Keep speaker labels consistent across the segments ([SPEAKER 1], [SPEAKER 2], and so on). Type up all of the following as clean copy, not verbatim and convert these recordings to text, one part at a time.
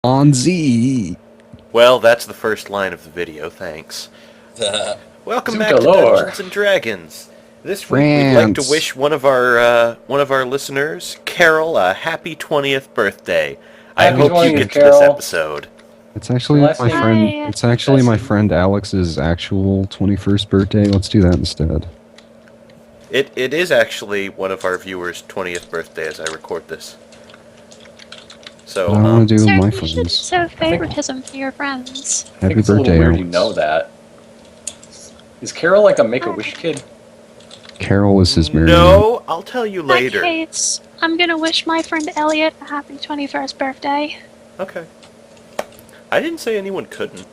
[SPEAKER 1] On Z.
[SPEAKER 2] Well, that's the first line of the video, thanks. Welcome back to
[SPEAKER 3] Zugalore.
[SPEAKER 2] Dungeons and Dragons. This week we'd like to wish one of our listeners, Carol, a happy 20th birthday. I
[SPEAKER 3] Happy
[SPEAKER 2] hope you
[SPEAKER 3] 20th,
[SPEAKER 2] get to this
[SPEAKER 3] Carol.
[SPEAKER 2] episode.
[SPEAKER 1] It's actually
[SPEAKER 3] Last
[SPEAKER 1] my
[SPEAKER 3] name-
[SPEAKER 1] friend.
[SPEAKER 4] Hi.
[SPEAKER 1] It's actually my
[SPEAKER 3] That's-
[SPEAKER 1] friend Alex's actual 21st birthday. Let's do that instead.
[SPEAKER 2] It is actually one of our viewers' 20th birthday as I record this. So,
[SPEAKER 1] What I want to do with
[SPEAKER 4] Sir,
[SPEAKER 1] my
[SPEAKER 4] you shouldn't
[SPEAKER 1] friends.
[SPEAKER 4] show favoritism for your friends.
[SPEAKER 3] I think
[SPEAKER 1] Happy
[SPEAKER 3] it's a little
[SPEAKER 1] birthday,
[SPEAKER 3] weird you
[SPEAKER 1] Alex.
[SPEAKER 3] know that. Is Carol like a Make-A-Wish kid?
[SPEAKER 1] Carol is his married name.
[SPEAKER 2] No, I'll tell you
[SPEAKER 4] In that
[SPEAKER 2] later.
[SPEAKER 4] case, I'm gonna wish my friend Elliot a happy 21st birthday.
[SPEAKER 2] Okay. I didn't say anyone couldn't.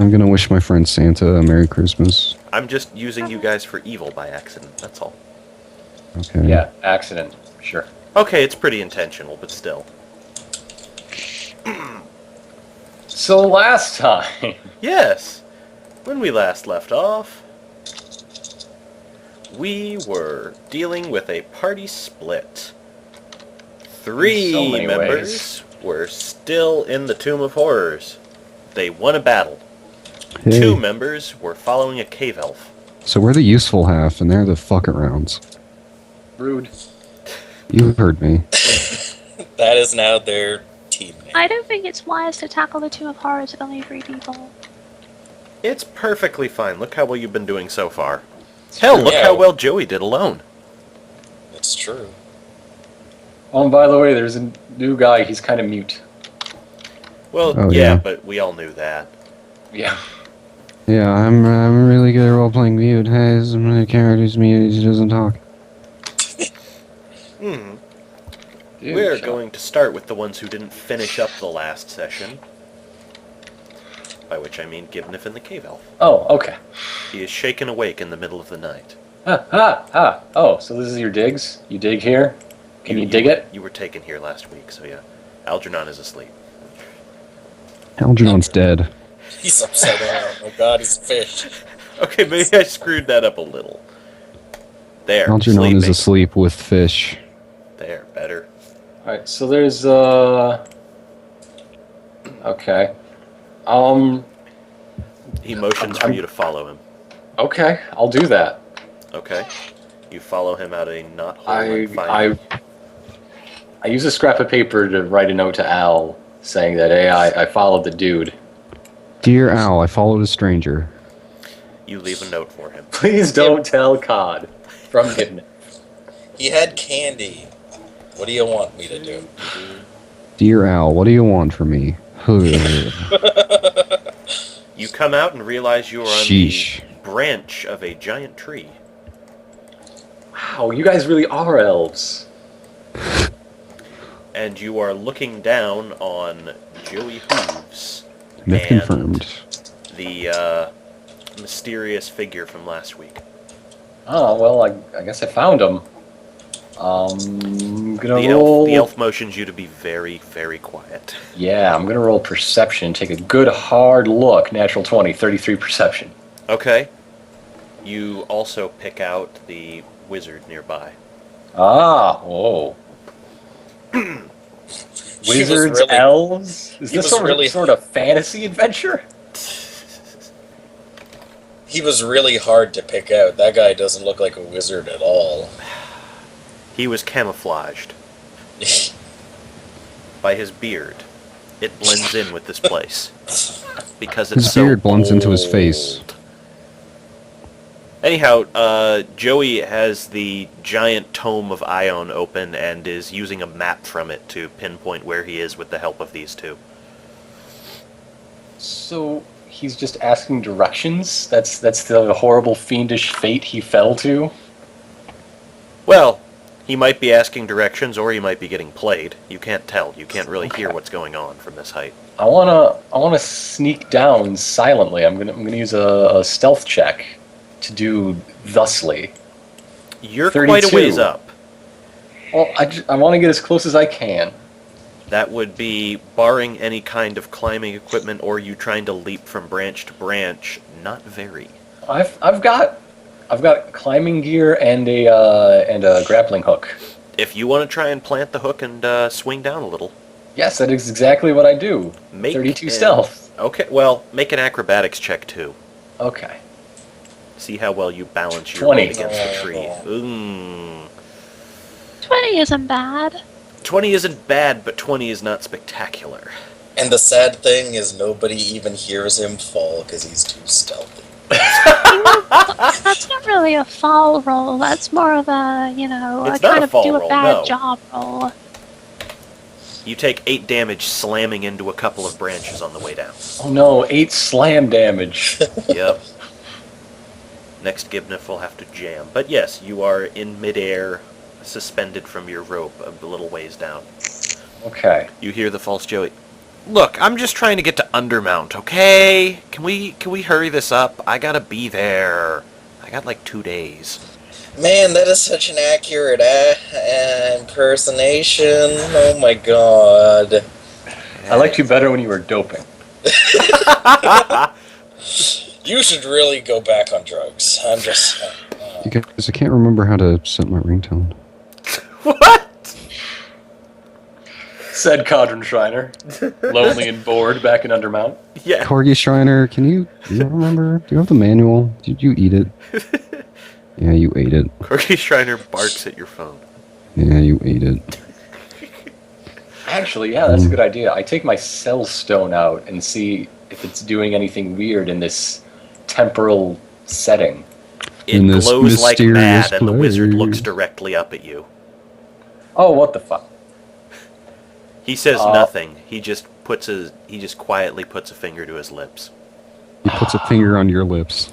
[SPEAKER 1] I'm gonna wish my friend Santa a Merry Christmas.
[SPEAKER 2] I'm just using you guys for evil by accident, that's all.
[SPEAKER 1] Okay.
[SPEAKER 3] Yeah, accident. Sure.
[SPEAKER 2] Okay, it's pretty intentional, but still.
[SPEAKER 3] So last time,
[SPEAKER 2] Yes. When we last left off, we were dealing with a party split. Three
[SPEAKER 3] In so many
[SPEAKER 2] members were still in the Tomb of Horrors. They won a battle.
[SPEAKER 1] Hey.
[SPEAKER 2] 2 members were following a cave elf.
[SPEAKER 1] So we're the useful half, and they're the fuck arounds.
[SPEAKER 3] rude.
[SPEAKER 1] You heard me.
[SPEAKER 5] That is now their teammate.
[SPEAKER 4] I don't think it's wise to tackle the Tomb of Horrors with only 3 people.
[SPEAKER 2] It's perfectly fine. Look how well you've been doing so far. Hell, look
[SPEAKER 5] Yeah.
[SPEAKER 2] how well Joey did alone.
[SPEAKER 5] It's true.
[SPEAKER 3] Oh, and by the way, there's a new guy. He's kind of mute.
[SPEAKER 2] Well,
[SPEAKER 1] Oh,
[SPEAKER 2] yeah,
[SPEAKER 1] yeah.
[SPEAKER 2] but we all knew that.
[SPEAKER 3] Yeah.
[SPEAKER 1] Yeah, I'm really good at role playing mute. Hey, some of the characters mute. He doesn't talk.
[SPEAKER 2] Hmm.
[SPEAKER 3] Dude,
[SPEAKER 2] We're
[SPEAKER 3] shut
[SPEAKER 2] going to start with the ones who didn't finish up the last session. By which I mean Gibniff and the Cave Elf.
[SPEAKER 3] up. Oh, okay.
[SPEAKER 2] He is shaken awake in the middle of the night.
[SPEAKER 3] Oh, so this is your digs? You dig here? Can you dig it?
[SPEAKER 2] You were taken here last week, so yeah. Algernon is asleep.
[SPEAKER 1] Algernon's dead.
[SPEAKER 5] He's upside down. Oh god, he's a fish.
[SPEAKER 2] Okay, maybe I screwed that up a little. There,
[SPEAKER 1] Algernon is
[SPEAKER 2] sleeping.
[SPEAKER 1] asleep with fish.
[SPEAKER 2] There, better.
[SPEAKER 3] Alright, so there's, okay.
[SPEAKER 2] He motions for you to follow him.
[SPEAKER 3] Okay, I'll do that.
[SPEAKER 2] Okay. You follow him out a not hole and find
[SPEAKER 3] I
[SPEAKER 2] him.
[SPEAKER 3] use a scrap of paper to write a note to Al saying that, hey, I followed the dude.
[SPEAKER 1] Dear Al, I followed a stranger.
[SPEAKER 2] You leave a note for him.
[SPEAKER 3] Please don't tell Cod from Gibney.
[SPEAKER 5] He had candy. What do you want me to do?
[SPEAKER 1] Dear Al, what do you want from me?
[SPEAKER 2] You come out and realize you are on
[SPEAKER 1] Sheesh.
[SPEAKER 2] the branch of a giant tree.
[SPEAKER 3] Wow, you guys really are elves.
[SPEAKER 2] And you are looking down on Joey Hooves,
[SPEAKER 1] Myth
[SPEAKER 2] And-
[SPEAKER 1] confirmed.
[SPEAKER 2] the mysterious figure from last week.
[SPEAKER 3] Oh, well, I guess I found him. Gonna
[SPEAKER 2] The
[SPEAKER 3] roll...
[SPEAKER 2] elf motions you to be very, very quiet.
[SPEAKER 3] Yeah, I'm gonna roll perception, take a good hard look. Natural 20, 33 perception.
[SPEAKER 2] Okay. You also pick out the wizard nearby.
[SPEAKER 3] Ah, whoa.
[SPEAKER 5] He was
[SPEAKER 3] Wizards,
[SPEAKER 5] really-
[SPEAKER 3] elves? Is
[SPEAKER 5] he
[SPEAKER 3] this
[SPEAKER 5] was
[SPEAKER 3] some
[SPEAKER 5] really-
[SPEAKER 3] sort of fantasy adventure?
[SPEAKER 5] He was really hard to pick out. That guy doesn't look like a wizard at all.
[SPEAKER 2] He was camouflaged by his beard. It blends in with this place. Because it's
[SPEAKER 1] His
[SPEAKER 2] so
[SPEAKER 1] beard blends into his face.
[SPEAKER 2] old. Anyhow, Joey has the giant tome of Ion open and is using a map from it to pinpoint where he is with the help of these two.
[SPEAKER 3] So he's just asking directions? That's the horrible fiendish fate he fell to?
[SPEAKER 2] Well, he might be asking directions or he might be getting played. You can't tell. You can't really hear what's going on from this height.
[SPEAKER 3] I wanna sneak down silently. I'm gonna use a stealth check to do thusly.
[SPEAKER 2] You're quite a
[SPEAKER 3] 32.
[SPEAKER 2] ways up.
[SPEAKER 3] Well, I want to get as close as I can.
[SPEAKER 2] That would be barring any kind of climbing equipment or you trying to leap from branch to branch. Not very.
[SPEAKER 3] I've got climbing gear and a grappling hook.
[SPEAKER 2] If you want to try and plant the hook and swing down a little.
[SPEAKER 3] Yes, that is exactly what I do.
[SPEAKER 2] Make
[SPEAKER 3] 32
[SPEAKER 2] an-
[SPEAKER 3] stealth.
[SPEAKER 2] Okay, well, make an acrobatics check too.
[SPEAKER 3] Okay.
[SPEAKER 2] See how well you balance your
[SPEAKER 3] 20.
[SPEAKER 2] weight against the tree.
[SPEAKER 4] 20 isn't bad.
[SPEAKER 2] 20 isn't bad, but 20 is not spectacular.
[SPEAKER 5] And the sad thing is nobody even hears him fall because he's too stealthy.
[SPEAKER 4] That's not really a fall roll. That's more of a,
[SPEAKER 2] It's
[SPEAKER 4] a
[SPEAKER 2] not
[SPEAKER 4] kind
[SPEAKER 2] a
[SPEAKER 4] of
[SPEAKER 2] fall
[SPEAKER 4] do
[SPEAKER 2] roll,
[SPEAKER 4] a bad
[SPEAKER 2] no.
[SPEAKER 4] job roll.
[SPEAKER 2] You take 8 damage slamming into a couple of branches on the way down.
[SPEAKER 3] Oh no, 8 slam damage.
[SPEAKER 2] Yep. Next Gibniff will have to jam. But yes, you are in midair, suspended from your rope a little ways down.
[SPEAKER 3] Okay.
[SPEAKER 2] You hear the false Joey. Look, I'm just trying to get to Undermount, okay? Can we hurry this up? I gotta be there. I got like 2 days.
[SPEAKER 5] Man, that is such an accurate impersonation. Oh my god.
[SPEAKER 3] I liked you better when you were doping.
[SPEAKER 5] You should really go back on drugs. I'm just...
[SPEAKER 1] You guys, I can't remember how to set my ringtone.
[SPEAKER 2] What?
[SPEAKER 3] Said Codron Shriner, lonely and bored back in Undermount.
[SPEAKER 2] Yeah.
[SPEAKER 1] Corgi Shriner, do you remember? Do you have the manual? Did you eat it? Yeah, you ate it.
[SPEAKER 2] Corgi Shriner barks at your phone.
[SPEAKER 1] Yeah, you ate it.
[SPEAKER 3] Actually, yeah, that's a good idea. I take my cell stone out and see if it's doing anything weird in this temporal setting.
[SPEAKER 2] It
[SPEAKER 1] In this
[SPEAKER 2] glows like
[SPEAKER 1] mysterious
[SPEAKER 2] mad, and the wizard
[SPEAKER 1] place.
[SPEAKER 2] looks directly up at you.
[SPEAKER 3] Oh, what the fuck?
[SPEAKER 2] He says nothing. He just quietly puts a finger to his lips.
[SPEAKER 1] He puts a finger on your lips.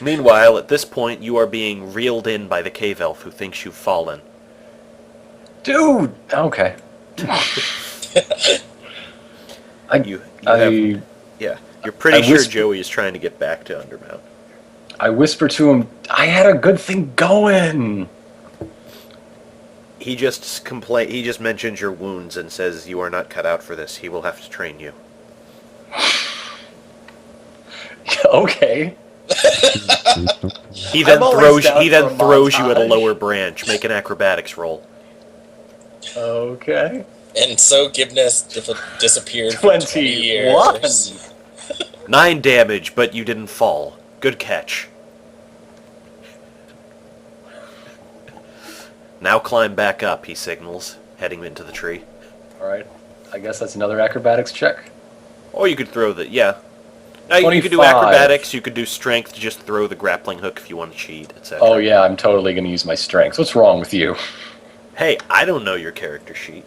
[SPEAKER 2] Meanwhile, at this point, you are being reeled in by the cave elf who thinks you've fallen.
[SPEAKER 3] Dude! Okay.
[SPEAKER 2] You're pretty
[SPEAKER 3] I
[SPEAKER 2] sure
[SPEAKER 3] whisper-
[SPEAKER 2] Joey is trying to get back to Undermount.
[SPEAKER 3] I whisper to him, I had a good thing going!
[SPEAKER 2] He just He just mentions your wounds and says you are not cut out for this. He will have to train you.
[SPEAKER 3] Okay.
[SPEAKER 2] He then
[SPEAKER 3] I'm always
[SPEAKER 2] throws.
[SPEAKER 3] down
[SPEAKER 2] He then
[SPEAKER 3] for a
[SPEAKER 2] throws you at a
[SPEAKER 3] montage.
[SPEAKER 2] lower branch. Make an acrobatics roll.
[SPEAKER 3] Okay.
[SPEAKER 5] And so Gibness disappeared for 20
[SPEAKER 3] 21.
[SPEAKER 5] years.
[SPEAKER 2] 9 damage, but you didn't fall. Good catch. Now climb back up, he signals, heading into the tree.
[SPEAKER 3] Alright. I guess that's another acrobatics check.
[SPEAKER 2] Or you could throw the, yeah. Now, you could do
[SPEAKER 3] 25.
[SPEAKER 2] acrobatics, you could do strength, just throw the grappling hook if you want to cheat, etc.
[SPEAKER 3] Oh yeah, I'm totally gonna use my strength. What's wrong with you?
[SPEAKER 2] Hey, I don't know your character sheet.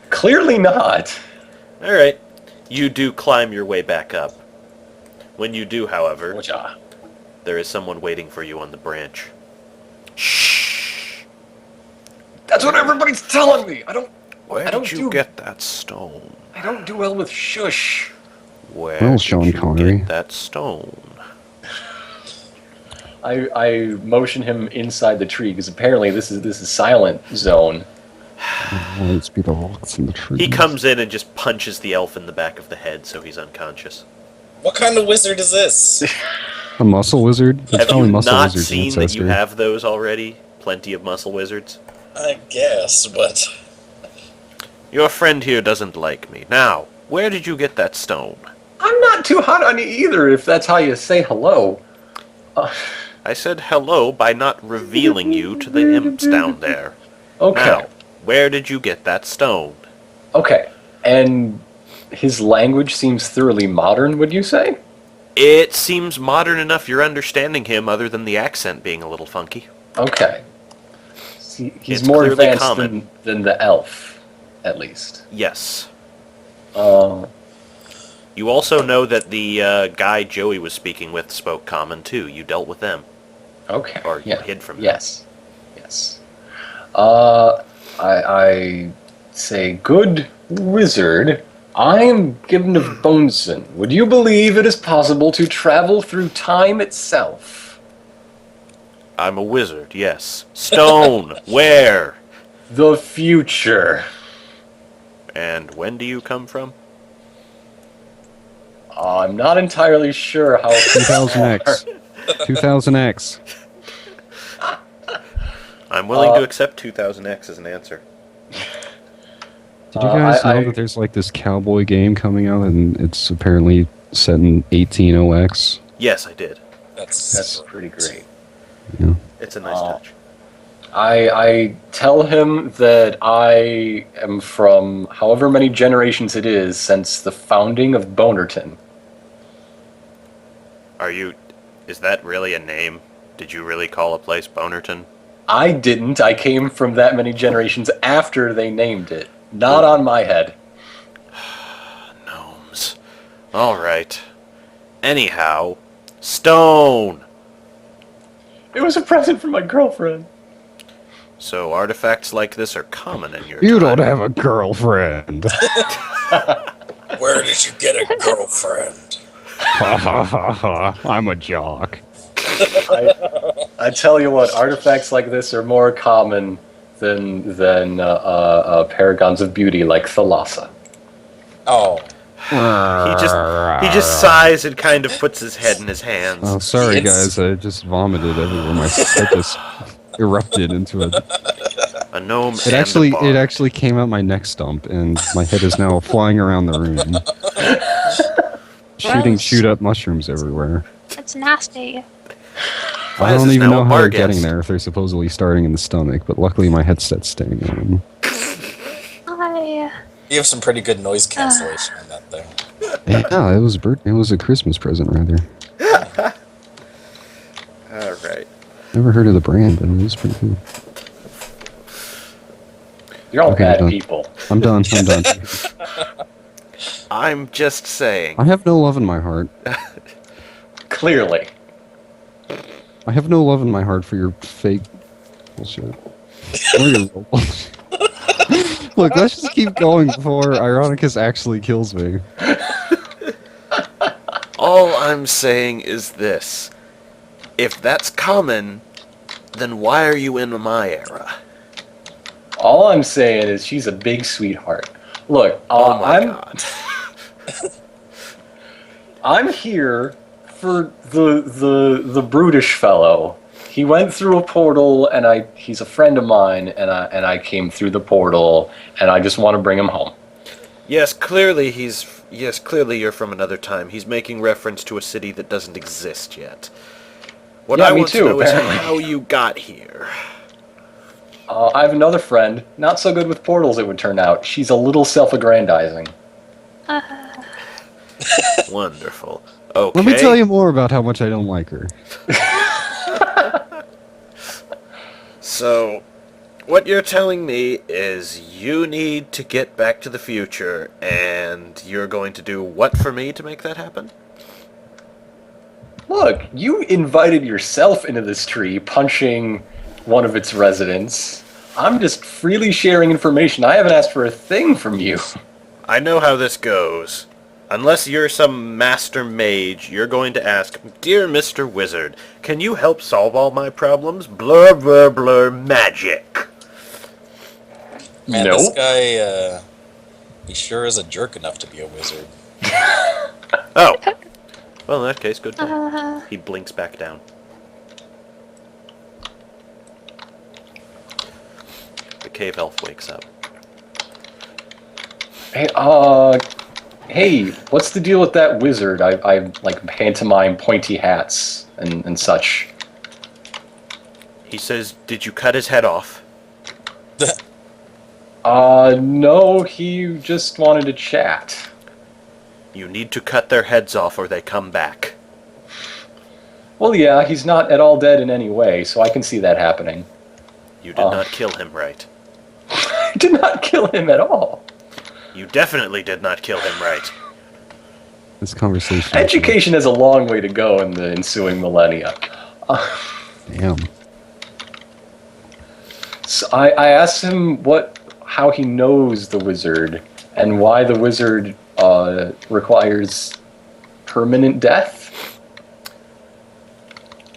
[SPEAKER 3] Clearly not.
[SPEAKER 2] Alright. You do climb your way back up. When you do, however,
[SPEAKER 3] Whatcha?
[SPEAKER 2] there is someone waiting for you on the branch. Shh.
[SPEAKER 3] That's what everybody's telling me.
[SPEAKER 2] Where
[SPEAKER 3] I don't
[SPEAKER 2] did you
[SPEAKER 3] do-
[SPEAKER 2] get that stone?
[SPEAKER 3] I don't do well with shush.
[SPEAKER 2] Where
[SPEAKER 1] Well,
[SPEAKER 2] did
[SPEAKER 1] Sean
[SPEAKER 2] you
[SPEAKER 1] Connery.
[SPEAKER 2] get that stone?
[SPEAKER 3] I motion him inside the tree because apparently this is silent zone.
[SPEAKER 1] Let's be the rocks in the tree.
[SPEAKER 2] He comes in and just punches the elf in the back of the head so he's unconscious.
[SPEAKER 5] What kind of wizard is this?
[SPEAKER 1] A muscle wizard? That's
[SPEAKER 2] Have
[SPEAKER 1] probably
[SPEAKER 2] you
[SPEAKER 1] muscle
[SPEAKER 2] not
[SPEAKER 1] wizard's
[SPEAKER 2] seen that you
[SPEAKER 1] ancestor.
[SPEAKER 2] have those already? Plenty of muscle wizards?
[SPEAKER 5] I guess, but...
[SPEAKER 2] Your friend here doesn't like me. Now, where did you get that stone?
[SPEAKER 3] I'm not too hot on you either, if that's how you say hello.
[SPEAKER 2] I said hello by not revealing you to the imps down there.
[SPEAKER 3] Okay.
[SPEAKER 2] Now, where did you get that stone?
[SPEAKER 3] Okay. And his language seems thoroughly modern, would you say?
[SPEAKER 2] It seems modern enough you're understanding him other than the accent being a little funky.
[SPEAKER 3] Okay. He's
[SPEAKER 2] It's
[SPEAKER 3] more
[SPEAKER 2] clearly
[SPEAKER 3] advanced
[SPEAKER 2] common.
[SPEAKER 3] than the elf, at least.
[SPEAKER 2] Yes.
[SPEAKER 3] Uh,
[SPEAKER 2] You also know that the guy Joey was speaking with spoke common too. You dealt with them.
[SPEAKER 3] okay.
[SPEAKER 2] Or you hid from them.
[SPEAKER 3] Yes. Yes. I say, good wizard, I am Gibbon of Boneson. Would you believe it is possible to travel through time itself?
[SPEAKER 2] I'm a wizard, yes. Stone, where?
[SPEAKER 3] The future.
[SPEAKER 2] And when do you come from?
[SPEAKER 3] I'm not entirely sure how...
[SPEAKER 1] 2000X. 2000X.
[SPEAKER 2] I'm willing to accept 2000X as an answer.
[SPEAKER 1] Did you guys know that there's like this cowboy game coming out and it's apparently set in 180X?
[SPEAKER 2] Yes, I did.
[SPEAKER 3] That's pretty great.
[SPEAKER 1] Yeah.
[SPEAKER 2] It's a nice touch.
[SPEAKER 3] I tell him that I am from however many generations it is since the founding of Bonerton.
[SPEAKER 2] Is that really a name? Did you really call a place Bonerton?
[SPEAKER 3] I didn't. I came from that many generations after they named it. Not on my head.
[SPEAKER 2] Gnomes. Alright. Anyhow, stone!
[SPEAKER 3] It was a present from my girlfriend.
[SPEAKER 2] So artifacts like this are common in your
[SPEAKER 1] You
[SPEAKER 2] time.
[SPEAKER 1] don't have a girlfriend.
[SPEAKER 5] Where did you get a girlfriend?
[SPEAKER 1] Ha ha ha ha. I'm a jock.
[SPEAKER 3] I tell you what, artifacts like this are more common than paragons of beauty like Thalassa.
[SPEAKER 5] Oh,
[SPEAKER 2] He just sighs and kind of puts his head in his hands.
[SPEAKER 1] Oh, sorry
[SPEAKER 5] It's-
[SPEAKER 1] guys, I just vomited everywhere. My head just erupted into a...
[SPEAKER 2] A gnome
[SPEAKER 1] It
[SPEAKER 2] and
[SPEAKER 1] actually,
[SPEAKER 2] a bard.
[SPEAKER 1] it actually came out my neck stump, and my head is now flying around the room. Shooting
[SPEAKER 4] Gross.
[SPEAKER 1] shoot-up mushrooms everywhere.
[SPEAKER 4] It's nasty.
[SPEAKER 2] Why
[SPEAKER 1] I
[SPEAKER 2] is
[SPEAKER 1] don't
[SPEAKER 2] this
[SPEAKER 1] even
[SPEAKER 2] now
[SPEAKER 1] know
[SPEAKER 2] a
[SPEAKER 1] how
[SPEAKER 2] bar
[SPEAKER 1] they're getting
[SPEAKER 2] guest?
[SPEAKER 1] there if they're supposedly starting in the stomach, but luckily my headset's staying on.
[SPEAKER 5] you have some pretty good noise cancellation on that thing.
[SPEAKER 1] Yeah, it was a Christmas present, rather.
[SPEAKER 2] Alright.
[SPEAKER 1] Never heard of the brand, but it was pretty cool.
[SPEAKER 3] You're all
[SPEAKER 1] Okay,
[SPEAKER 3] bad
[SPEAKER 1] done.
[SPEAKER 3] people.
[SPEAKER 1] I'm done, I'm done.
[SPEAKER 2] I'm just saying.
[SPEAKER 1] I have no love in my heart.
[SPEAKER 3] Clearly.
[SPEAKER 1] I have no love in my heart for your fake bullshit. Or your real bullshit. Look, let's just keep going before Ironicus actually kills me.
[SPEAKER 2] All I'm saying is this. If that's common, then why are you in my era?
[SPEAKER 3] All I'm saying is she's a big sweetheart. Look,
[SPEAKER 2] Oh my god.
[SPEAKER 3] I'm here for the brutish fellow. He went through a portal, and he's a friend of mine, and I came through the portal, and I just want to bring him home.
[SPEAKER 2] Yes, clearly you're from another time. He's making reference to a city that doesn't exist yet. What
[SPEAKER 3] Yeah,
[SPEAKER 2] I
[SPEAKER 3] me
[SPEAKER 2] want
[SPEAKER 3] too,
[SPEAKER 2] to know
[SPEAKER 3] apparently.
[SPEAKER 2] is how you got here.
[SPEAKER 3] I have another friend, not so good with portals, it would turn out. She's a little self-aggrandizing.
[SPEAKER 2] Wonderful. Okay.
[SPEAKER 1] Let me tell you more about how much I don't like her.
[SPEAKER 2] So, what you're telling me is you need to get back to the future, and you're going to do what for me to make that happen?
[SPEAKER 3] Look, you invited yourself into this tree, punching one of its residents. I'm just freely sharing information. I haven't asked for a thing from you.
[SPEAKER 2] I know how this goes. Unless you're some master mage, you're going to ask, "Dear Mr. Wizard, can you help solve all my problems? Blur, blur, blur, magic."
[SPEAKER 5] Man,
[SPEAKER 3] Nope.
[SPEAKER 5] this guy, he sure is a jerk enough to be a wizard.
[SPEAKER 2] Oh. Well, in that case, good point. He blinks back down. The cave elf wakes up.
[SPEAKER 3] Hey, what's the deal with that wizard? I like pantomime pointy hats and such.
[SPEAKER 2] He says, "Did you cut his head off?"
[SPEAKER 3] No, he just wanted to chat.
[SPEAKER 2] You need to cut their heads off or they come back.
[SPEAKER 3] Well, yeah, he's not at all dead in any way, so I can see that happening.
[SPEAKER 2] You did not kill him, right?
[SPEAKER 3] I did not kill him at all.
[SPEAKER 2] You definitely did not kill him, right?
[SPEAKER 1] This conversation.
[SPEAKER 3] Education has a long way to go in the ensuing millennia.
[SPEAKER 1] Damn.
[SPEAKER 3] So I asked him how he knows the wizard, and why the wizard requires permanent death.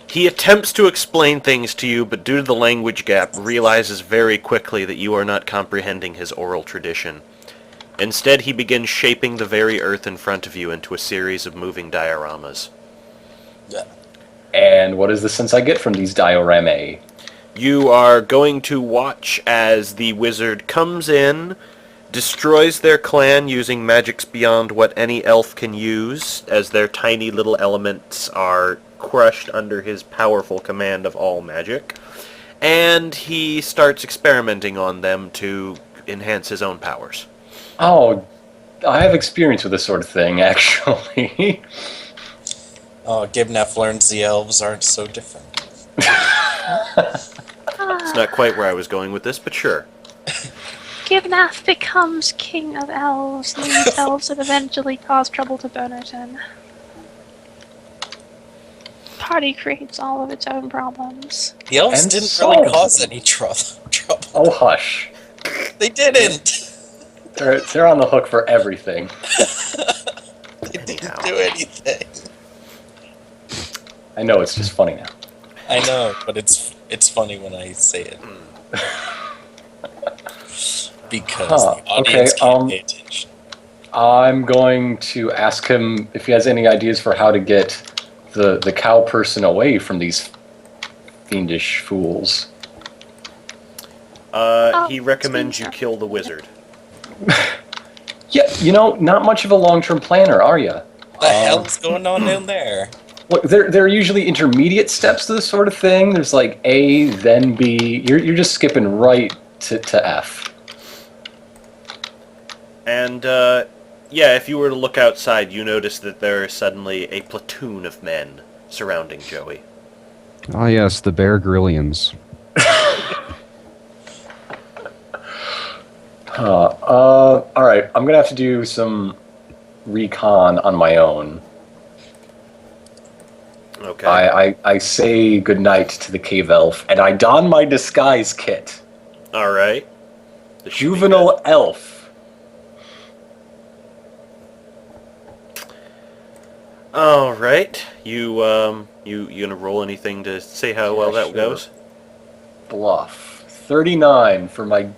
[SPEAKER 2] He attempts to explain things to you, but due to the language gap, realizes very quickly that you are not comprehending his oral tradition. Instead, he begins shaping the very earth in front of you into a series of moving dioramas.
[SPEAKER 5] Yeah.
[SPEAKER 3] And what is the sense I get from these dioramae?
[SPEAKER 2] You are going to watch as the wizard comes in, destroys their clan using magics beyond what any elf can use, as their tiny little elements are crushed under his powerful command of all magic, and he starts experimenting on them to enhance his own powers.
[SPEAKER 3] Oh, I have experience with this sort of thing, actually.
[SPEAKER 5] Oh, Gibnef learns the elves aren't so different.
[SPEAKER 2] It's not quite where I was going with this, but sure.
[SPEAKER 4] Gibnath becomes king of elves, leads elves, and eventually cause trouble to Bonerton. Party creates all of its own problems.
[SPEAKER 5] The elves
[SPEAKER 3] And
[SPEAKER 5] didn't really
[SPEAKER 3] solves
[SPEAKER 5] cause
[SPEAKER 3] them.
[SPEAKER 5] any trouble.
[SPEAKER 3] Oh, hush.
[SPEAKER 5] They didn't.
[SPEAKER 3] They're on the hook for everything.
[SPEAKER 5] They didn't do anything.
[SPEAKER 3] I know, it's just funny now.
[SPEAKER 5] I know, but it's funny when I say it. Because the audience can't pay attention.
[SPEAKER 3] I'm going to ask him if he has any ideas for how to get the cow person away from these fiendish fools.
[SPEAKER 2] He recommends you kill the wizard.
[SPEAKER 3] Yeah, not much of a long-term planner, are you?
[SPEAKER 5] The hell's going on down there?
[SPEAKER 3] Look, there are usually intermediate steps to this sort of thing. There's like A, then B. You're just skipping right to F.
[SPEAKER 2] And, yeah, if you were to look outside, you notice that there is suddenly a platoon of men surrounding Joey.
[SPEAKER 1] Ah, yes, the Bear Gryllians.
[SPEAKER 3] Alright, I'm gonna have to do some recon on my own.
[SPEAKER 2] Okay.
[SPEAKER 3] I say goodnight to the cave elf, and I don my disguise kit.
[SPEAKER 2] Alright.
[SPEAKER 3] Juvenile elf.
[SPEAKER 2] Alright. You gonna roll anything to say how well that
[SPEAKER 3] sure.
[SPEAKER 2] goes?
[SPEAKER 3] Bluff. 39 for my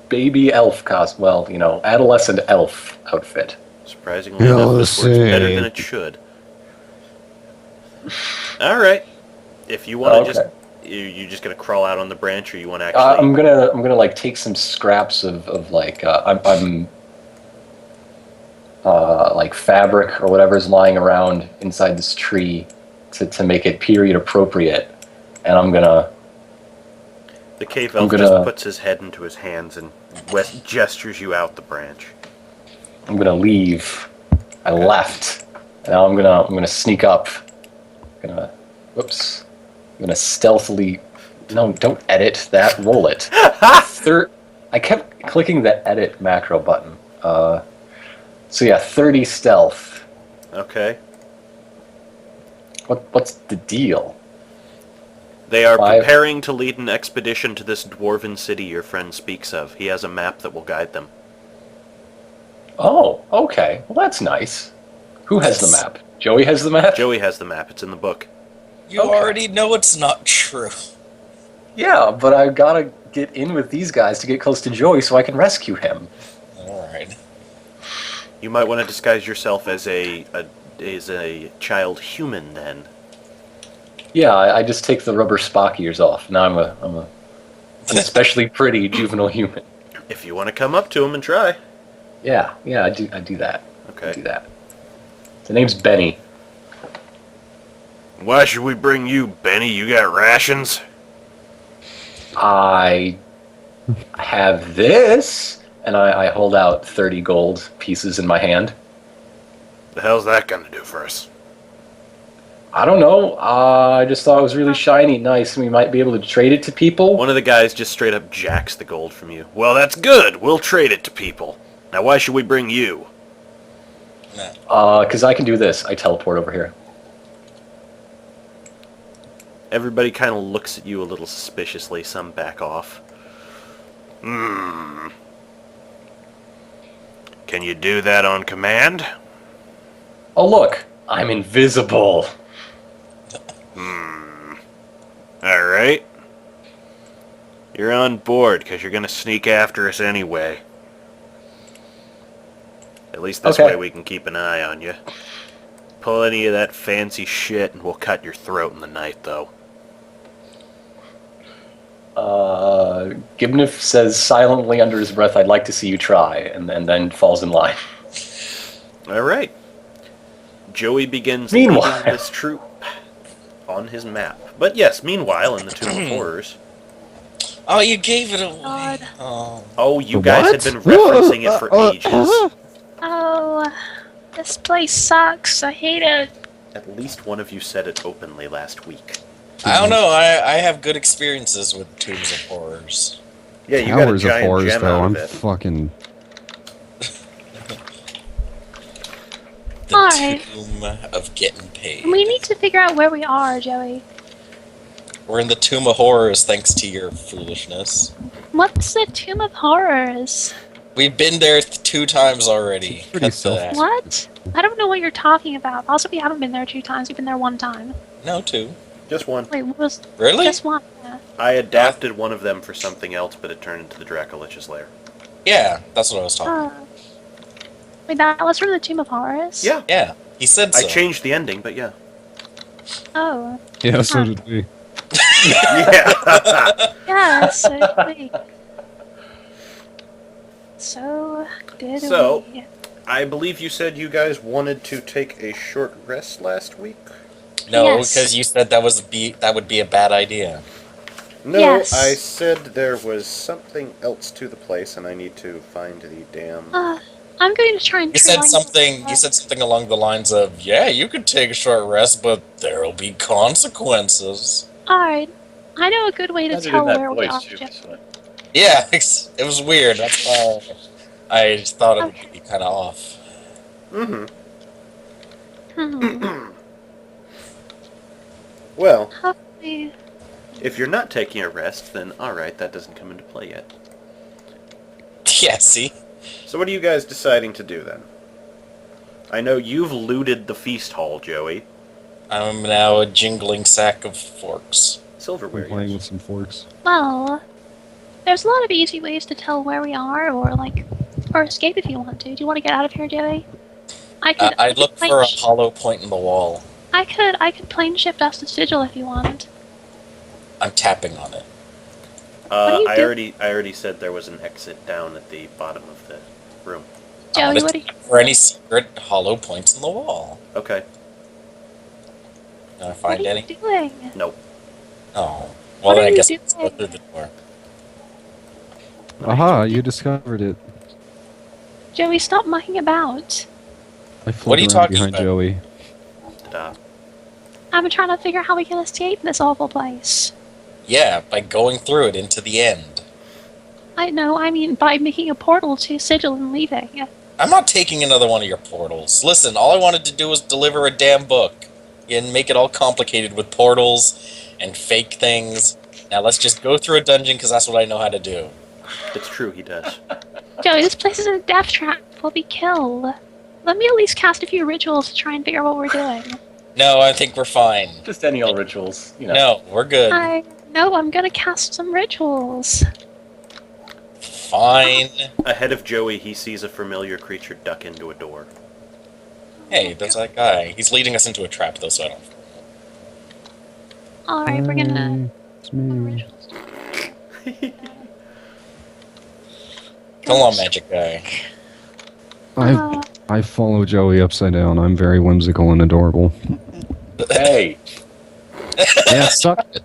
[SPEAKER 3] baby elf adolescent elf outfit.
[SPEAKER 2] Surprisingly enough, this works better than it should. Alright. If you want to
[SPEAKER 3] okay.
[SPEAKER 2] you just gonna crawl out on the branch, or you want to actually...
[SPEAKER 3] I'm gonna like take some scraps of like I'm like fabric or whatever is lying around inside this tree to make it period appropriate, and I'm gonna.
[SPEAKER 2] The cave elf just puts his head into his hands and gestures you out the branch.
[SPEAKER 3] I'm gonna leave. I left. And now I'm gonna sneak up. I'm gonna stealthily. No, don't edit that. Roll it. I kept clicking the edit macro button. So yeah, 30 stealth.
[SPEAKER 2] Okay.
[SPEAKER 3] What's the deal?
[SPEAKER 2] They are
[SPEAKER 3] 5.
[SPEAKER 2] preparing to lead an expedition to this dwarven city your friend speaks of. He has a map that will guide them.
[SPEAKER 3] Oh, okay. Well, that's nice. Who has the map? Joey has the map?
[SPEAKER 2] Joey has the map. It's in the book.
[SPEAKER 5] You already know it's not true.
[SPEAKER 3] Yeah, but I gotta get in with these guys to get close to Joey so I can rescue him.
[SPEAKER 5] Alright.
[SPEAKER 2] You might want to disguise yourself as a child human, then.
[SPEAKER 3] Yeah, I just take the rubber Spock ears off. Now I'm an especially pretty juvenile human.
[SPEAKER 2] If you want to come up to him and try.
[SPEAKER 3] Yeah, I do that.
[SPEAKER 2] Okay.
[SPEAKER 3] I do that. The name's Benny.
[SPEAKER 2] Why should we bring you, Benny? You got rations?
[SPEAKER 3] I have this, and I hold out 30 gold pieces in my hand.
[SPEAKER 2] The hell's that gonna do for us?
[SPEAKER 3] I don't know. I just thought it was really shiny, nice, and we might be able to trade it to people.
[SPEAKER 2] One of the guys just straight up jacks the gold from you. Well, that's good. We'll trade it to people. Now, why should we bring you?
[SPEAKER 3] Because I can do this. I teleport over here.
[SPEAKER 2] Everybody kind of looks at you a little suspiciously. Some back off. Can you do that on command?
[SPEAKER 3] Oh, look. I'm invisible.
[SPEAKER 2] Alright. You're on board, because you're going to sneak after us anyway. At least this way we can keep an eye on you. Pull any of that fancy shit, and we'll cut your throat in the night, though.
[SPEAKER 3] Gibnif says silently under his breath, "I'd like to see you try," and then falls in line.
[SPEAKER 2] All right. Joey begins
[SPEAKER 3] Meanwhile.
[SPEAKER 2] leading this troop on his map. But yes, meanwhile, in the Tomb of Horrors.
[SPEAKER 5] Oh, you gave it away.
[SPEAKER 4] God.
[SPEAKER 5] Oh.
[SPEAKER 2] Oh, you
[SPEAKER 1] The
[SPEAKER 2] guys
[SPEAKER 1] what?
[SPEAKER 2] had been referencing it for ages.
[SPEAKER 4] Oh, this place sucks. I hate it.
[SPEAKER 2] At least one of you said it openly last week.
[SPEAKER 5] I don't know. I have good experiences with Tombs of Horrors.
[SPEAKER 2] Yeah, you got a
[SPEAKER 1] Towers of
[SPEAKER 2] giant
[SPEAKER 1] Horrors,
[SPEAKER 2] gem
[SPEAKER 1] though.
[SPEAKER 2] out
[SPEAKER 1] I'm
[SPEAKER 2] of it.
[SPEAKER 1] fucking.
[SPEAKER 5] The
[SPEAKER 4] Alright.
[SPEAKER 5] Tomb of Getting Paid.
[SPEAKER 4] We need to figure out where we are, Joey.
[SPEAKER 5] We're in the Tomb of Horrors thanks to your foolishness.
[SPEAKER 4] What's the Tomb of Horrors?
[SPEAKER 5] We've been there 2 times already.
[SPEAKER 1] Pretty
[SPEAKER 5] Cut to that.
[SPEAKER 4] What? I don't know what you're talking about. Also, we haven't been there 2 times. We've been there 1 time.
[SPEAKER 5] No, 2.
[SPEAKER 2] Just one.
[SPEAKER 4] Wait, what was
[SPEAKER 5] Really?
[SPEAKER 4] just 1? Yeah.
[SPEAKER 2] I adapted one of them for something else, but it turned into the Dracolich's lair.
[SPEAKER 5] Yeah, that's what I was talking about.
[SPEAKER 4] Wait, that was from the Tomb of Horrors?
[SPEAKER 2] Yeah.
[SPEAKER 5] Yeah, he said so.
[SPEAKER 2] I changed the ending, but yeah.
[SPEAKER 4] Oh.
[SPEAKER 1] Yeah, so did we.
[SPEAKER 2] Yeah.
[SPEAKER 4] Yes. Wait. So, did
[SPEAKER 2] So-
[SPEAKER 4] we...
[SPEAKER 2] I believe you said you guys wanted to take a short rest last week?
[SPEAKER 5] No,
[SPEAKER 4] Yes.
[SPEAKER 5] because you said that would be a bad idea.
[SPEAKER 2] No,
[SPEAKER 4] Yes.
[SPEAKER 2] I said there was something else to the place, and I need to find the damn...
[SPEAKER 4] I'm going to try and
[SPEAKER 5] You said
[SPEAKER 4] try-
[SPEAKER 5] something along the lines of, "Yeah, you could take a short rest, but there'll be consequences."
[SPEAKER 4] Alright. I know a good way to
[SPEAKER 3] Imagine
[SPEAKER 4] tell
[SPEAKER 3] in that
[SPEAKER 4] where we
[SPEAKER 3] voice,
[SPEAKER 4] are,
[SPEAKER 3] too,
[SPEAKER 4] Joey.
[SPEAKER 3] so-
[SPEAKER 5] Yeah, it was weird. That's why I thought it would be kind of off.
[SPEAKER 2] Mm-hmm.
[SPEAKER 4] Hmm.
[SPEAKER 2] Well,
[SPEAKER 4] How do we...
[SPEAKER 2] if you're not taking a rest, then alright, that doesn't come into play yet.
[SPEAKER 5] Yeah, see?
[SPEAKER 2] So what are you guys deciding to do, then? I know you've looted the feast hall, Joey.
[SPEAKER 5] I'm now a jingling sack of forks.
[SPEAKER 2] Silverware,
[SPEAKER 1] I'm playing
[SPEAKER 2] yes.
[SPEAKER 1] with some forks.
[SPEAKER 4] Well, there's a lot of easy ways to tell where we are, or escape if you want to. Do you want to get out of here, Joey? I could.
[SPEAKER 5] I'd look for a hollow point in the wall.
[SPEAKER 4] I could plane shift us to Sigil if you want.
[SPEAKER 5] I'm tapping on it.
[SPEAKER 4] What do you
[SPEAKER 2] I
[SPEAKER 4] do?
[SPEAKER 2] already said there was an exit down at the bottom of the room.
[SPEAKER 4] Joey,
[SPEAKER 5] let's
[SPEAKER 4] what do you...
[SPEAKER 5] look for any secret hollow points in the wall.
[SPEAKER 2] Okay.
[SPEAKER 5] Can I
[SPEAKER 4] What
[SPEAKER 5] find
[SPEAKER 4] are
[SPEAKER 5] any?
[SPEAKER 4] you doing?
[SPEAKER 2] Nope.
[SPEAKER 5] Oh.
[SPEAKER 4] What
[SPEAKER 5] Well, then
[SPEAKER 4] are
[SPEAKER 5] I
[SPEAKER 4] you
[SPEAKER 5] guess let's go
[SPEAKER 4] doing?
[SPEAKER 5] through the door.
[SPEAKER 1] Aha, you discovered it.
[SPEAKER 4] Joey, stop mucking about.
[SPEAKER 1] I
[SPEAKER 5] What
[SPEAKER 1] floated
[SPEAKER 5] are you
[SPEAKER 1] around
[SPEAKER 5] talking
[SPEAKER 1] behind
[SPEAKER 5] about?
[SPEAKER 1] Joey.
[SPEAKER 2] Ta-da.
[SPEAKER 4] I'm trying to figure out how we can escape this awful place.
[SPEAKER 5] Yeah, by going through it into the end.
[SPEAKER 4] I know, I mean by making a portal to Sigil and leaving.
[SPEAKER 5] I'm not taking another one of your portals. Listen, all I wanted to do was deliver a damn book. And make it all complicated with portals and fake things. Now let's just go through a dungeon because that's what I know how to do.
[SPEAKER 2] It's true, he does.
[SPEAKER 4] Joey, this place is a death trap. We'll be killed. Let me at least cast a few rituals to try and figure out what we're doing.
[SPEAKER 5] No, I think we're fine.
[SPEAKER 3] Just any old rituals, you know.
[SPEAKER 5] No, we're good.
[SPEAKER 4] I'm gonna cast some rituals.
[SPEAKER 5] Fine.
[SPEAKER 2] Ahead of Joey, he sees a familiar creature duck into a door.
[SPEAKER 5] Hey, there's that guy. He's leading us into a trap, though, so I don't...
[SPEAKER 4] Alright, we're gonna...
[SPEAKER 1] It's me.
[SPEAKER 4] Rituals.
[SPEAKER 5] Come on, magic guy.
[SPEAKER 1] I follow Joey upside down. I'm very whimsical and adorable.
[SPEAKER 3] Hey,
[SPEAKER 1] Yeah, suck it.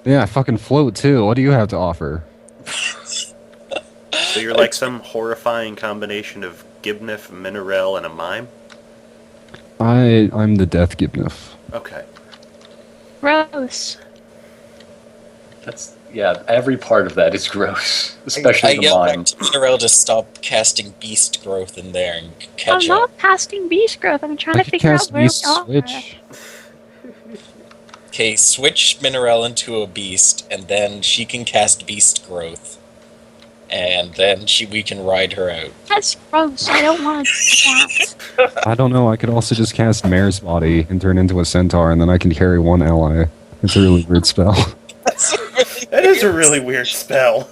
[SPEAKER 1] Yeah, I fucking float too. What do you have to offer?
[SPEAKER 2] So you're like some horrifying combination of Gibnif, Minerel, and a mime?
[SPEAKER 1] I'm the Death Gibnif.
[SPEAKER 2] Okay.
[SPEAKER 4] Gross.
[SPEAKER 3] yeah, every part of that is gross, especially
[SPEAKER 5] I
[SPEAKER 3] the
[SPEAKER 5] yelled back
[SPEAKER 3] mind.
[SPEAKER 5] to Minerel to stop casting beast growth in there and catch
[SPEAKER 4] I'm
[SPEAKER 5] up.
[SPEAKER 4] not casting beast growth. I'm trying
[SPEAKER 1] I
[SPEAKER 4] to
[SPEAKER 1] could
[SPEAKER 4] figure out
[SPEAKER 1] cast
[SPEAKER 4] where
[SPEAKER 1] Beast
[SPEAKER 4] we are.
[SPEAKER 1] Switch.
[SPEAKER 5] Okay, switch Minerel into a beast, and then she can cast beast growth. And then we can ride her out.
[SPEAKER 4] That's gross. I don't want to do that.
[SPEAKER 1] I don't know. I could also just cast Mare's Body and turn into a centaur, and then I can carry one ally. It's a really weird spell.
[SPEAKER 2] That is a really weird spell.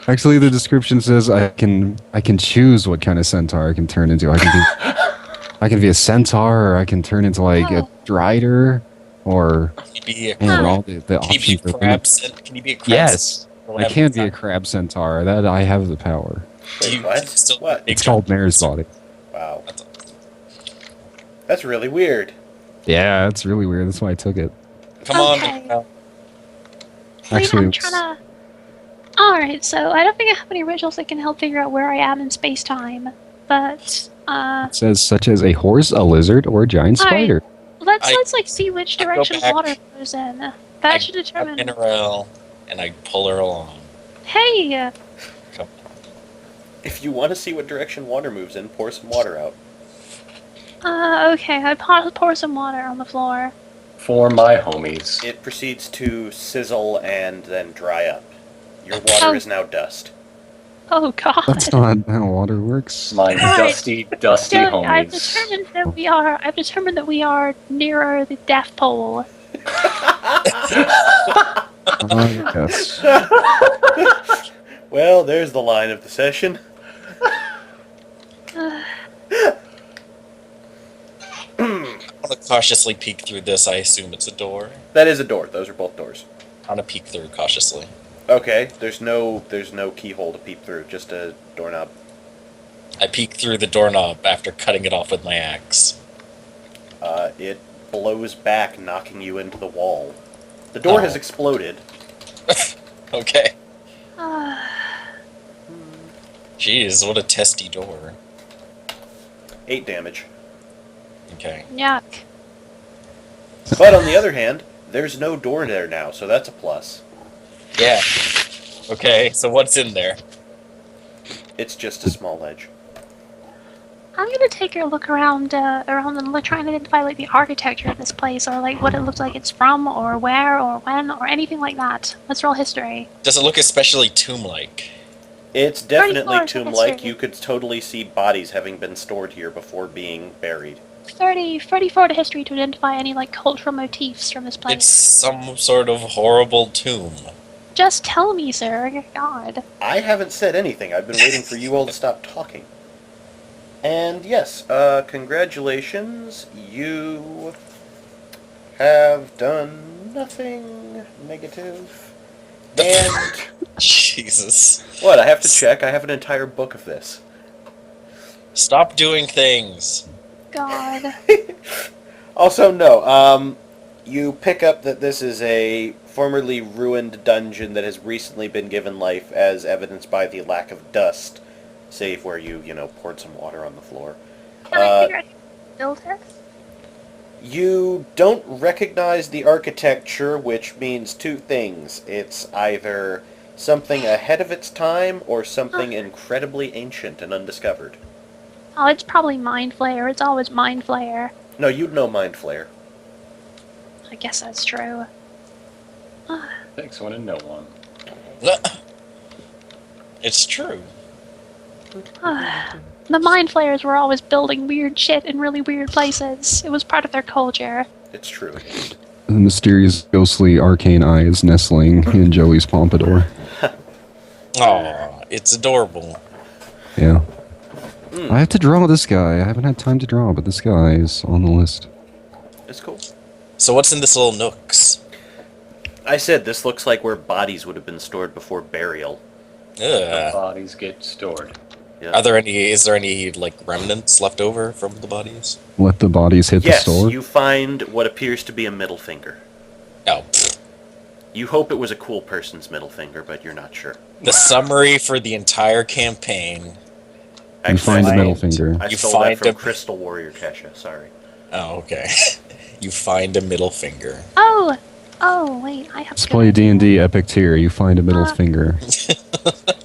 [SPEAKER 1] Actually, the description says I can choose what kind of centaur I can turn into. I can be a centaur, or I can turn into like a
[SPEAKER 4] Oh.
[SPEAKER 1] drider. Or
[SPEAKER 5] Can you be a
[SPEAKER 1] man,
[SPEAKER 5] crab?
[SPEAKER 1] all the
[SPEAKER 5] Can you be
[SPEAKER 1] options
[SPEAKER 5] a
[SPEAKER 1] are
[SPEAKER 5] crab?
[SPEAKER 1] limited.
[SPEAKER 5] Can you be a crab?
[SPEAKER 1] Yes,
[SPEAKER 5] We'll
[SPEAKER 1] I
[SPEAKER 5] have
[SPEAKER 1] can
[SPEAKER 5] it
[SPEAKER 1] be a
[SPEAKER 5] done.
[SPEAKER 1] crab centaur. That I have the power.
[SPEAKER 2] Wait,
[SPEAKER 5] Can
[SPEAKER 2] what?
[SPEAKER 5] you still be a
[SPEAKER 2] What?
[SPEAKER 5] big
[SPEAKER 1] It's called
[SPEAKER 5] crab?
[SPEAKER 1] Mare's body.
[SPEAKER 2] Wow.
[SPEAKER 5] That's-
[SPEAKER 2] That's really weird.
[SPEAKER 1] Yeah, it's really weird. That's why I took it.
[SPEAKER 5] Come on,
[SPEAKER 4] Okay.
[SPEAKER 5] big crab.
[SPEAKER 4] Wait,
[SPEAKER 1] Actually,
[SPEAKER 4] I'm
[SPEAKER 1] it's-
[SPEAKER 4] trying to. Alright, so I don't think I have any rituals that can help figure out where I am in space time. But,
[SPEAKER 1] it says such as a horse, a lizard, or a giant
[SPEAKER 4] Alright.
[SPEAKER 1] spider.
[SPEAKER 4] let's like see which
[SPEAKER 5] I go
[SPEAKER 4] direction
[SPEAKER 5] back.
[SPEAKER 4] water goes in.
[SPEAKER 5] I
[SPEAKER 4] That should
[SPEAKER 5] grab
[SPEAKER 4] determine.
[SPEAKER 5] Mineral, and I pull her along.
[SPEAKER 4] Hey!
[SPEAKER 5] Come
[SPEAKER 2] If you want to see what direction water moves in, pour some water out.
[SPEAKER 4] Okay, I pour some water on the floor.
[SPEAKER 3] For my homies.
[SPEAKER 2] It proceeds to sizzle and then dry up. Your
[SPEAKER 4] Oh.
[SPEAKER 2] water is now dust.
[SPEAKER 4] Oh god.
[SPEAKER 1] That's not how water works.
[SPEAKER 3] My
[SPEAKER 4] Alright.
[SPEAKER 3] dusty
[SPEAKER 4] So, I've
[SPEAKER 3] homies.
[SPEAKER 4] determined that we are nearer the Death Pole.
[SPEAKER 1] Yes.
[SPEAKER 2] Well, there's the line of the session.
[SPEAKER 5] I want to cautiously peek through this. I assume it's a door.
[SPEAKER 2] That is a door. Those are both doors.
[SPEAKER 5] I want to peek through cautiously.
[SPEAKER 2] Okay, there's no keyhole to peep through, just a doorknob.
[SPEAKER 5] I peek through the doorknob after cutting it off with my axe.
[SPEAKER 2] It blows back, knocking you into the wall. The door
[SPEAKER 5] Oh.
[SPEAKER 2] has exploded.
[SPEAKER 5] Okay.
[SPEAKER 4] Uh,
[SPEAKER 5] Jeez, what a testy door.
[SPEAKER 2] 8 damage.
[SPEAKER 5] Okay.
[SPEAKER 4] yuck.
[SPEAKER 2] But on the other hand, there's no door there now, so that's a plus.
[SPEAKER 5] Yeah. Okay, so what's in there?
[SPEAKER 2] It's just a small ledge.
[SPEAKER 4] I'm gonna take a look around and look, try and identify like the architecture of this place, or like what it looks like it's from, or where, or when, or anything like that. Let's roll history.
[SPEAKER 5] Does it look especially tomb-like?
[SPEAKER 2] It's definitely
[SPEAKER 4] 34
[SPEAKER 2] tomb-like.
[SPEAKER 4] history.
[SPEAKER 2] You could totally see bodies having been stored here before being buried.
[SPEAKER 4] 34 to history to identify any like cultural motifs from this place.
[SPEAKER 5] It's some sort of horrible tomb.
[SPEAKER 4] Just tell me, sir. God.
[SPEAKER 2] I haven't said anything. I've been waiting for you all to stop talking. And yes, congratulations. You have done nothing negative. And
[SPEAKER 5] Jesus.
[SPEAKER 2] what? I have to check. I have an entire book of this.
[SPEAKER 5] Stop doing things.
[SPEAKER 4] God.
[SPEAKER 2] Also, no. You pick up that this is a formerly ruined dungeon that has recently been given life, as evidenced by the lack of dust, save where you poured some water on the floor.
[SPEAKER 4] Can I figure out who built it?
[SPEAKER 2] You don't recognize the architecture, which means two things. It's either something ahead of its time or something incredibly ancient and undiscovered.
[SPEAKER 4] Oh, it's probably Mind Flayer. It's always Mind Flayer.
[SPEAKER 2] No, you'd know Mind Flayer.
[SPEAKER 4] I guess that's true.
[SPEAKER 3] Takes one and no one.
[SPEAKER 5] It's true.
[SPEAKER 4] The Mind Flayers were always building weird shit in really weird places. It was part of their culture.
[SPEAKER 2] It's true.
[SPEAKER 1] The mysterious, ghostly, arcane eyes nestling in Joey's pompadour.
[SPEAKER 5] Aw, it's adorable.
[SPEAKER 1] Yeah. I have to draw this guy. I haven't had time to draw, but this guy is on the list.
[SPEAKER 2] It's cool.
[SPEAKER 5] So what's in this little nooks?
[SPEAKER 2] I said this looks like where bodies would have been stored before burial.
[SPEAKER 5] Ugh.
[SPEAKER 3] Bodies get stored.
[SPEAKER 2] Yeah.
[SPEAKER 5] Is there any, like, remnants left over from the bodies?
[SPEAKER 1] Let the bodies hit
[SPEAKER 2] Yes,
[SPEAKER 1] the store.
[SPEAKER 2] you find what appears to be a middle finger.
[SPEAKER 5] Oh, pfft.
[SPEAKER 2] You hope it was a cool person's middle finger, but you're not sure.
[SPEAKER 5] The summary for the entire campaign.
[SPEAKER 1] You find the
[SPEAKER 2] I-
[SPEAKER 1] middle finger.
[SPEAKER 2] I
[SPEAKER 5] You
[SPEAKER 2] stole that
[SPEAKER 5] find
[SPEAKER 2] from
[SPEAKER 5] a-
[SPEAKER 2] Crystal Warrior Kesha, sorry.
[SPEAKER 5] Oh, okay. You find a middle finger.
[SPEAKER 4] Oh! Oh, wait, I have
[SPEAKER 1] Let's
[SPEAKER 4] to
[SPEAKER 1] play D&D Epic Tier. You find a middle finger.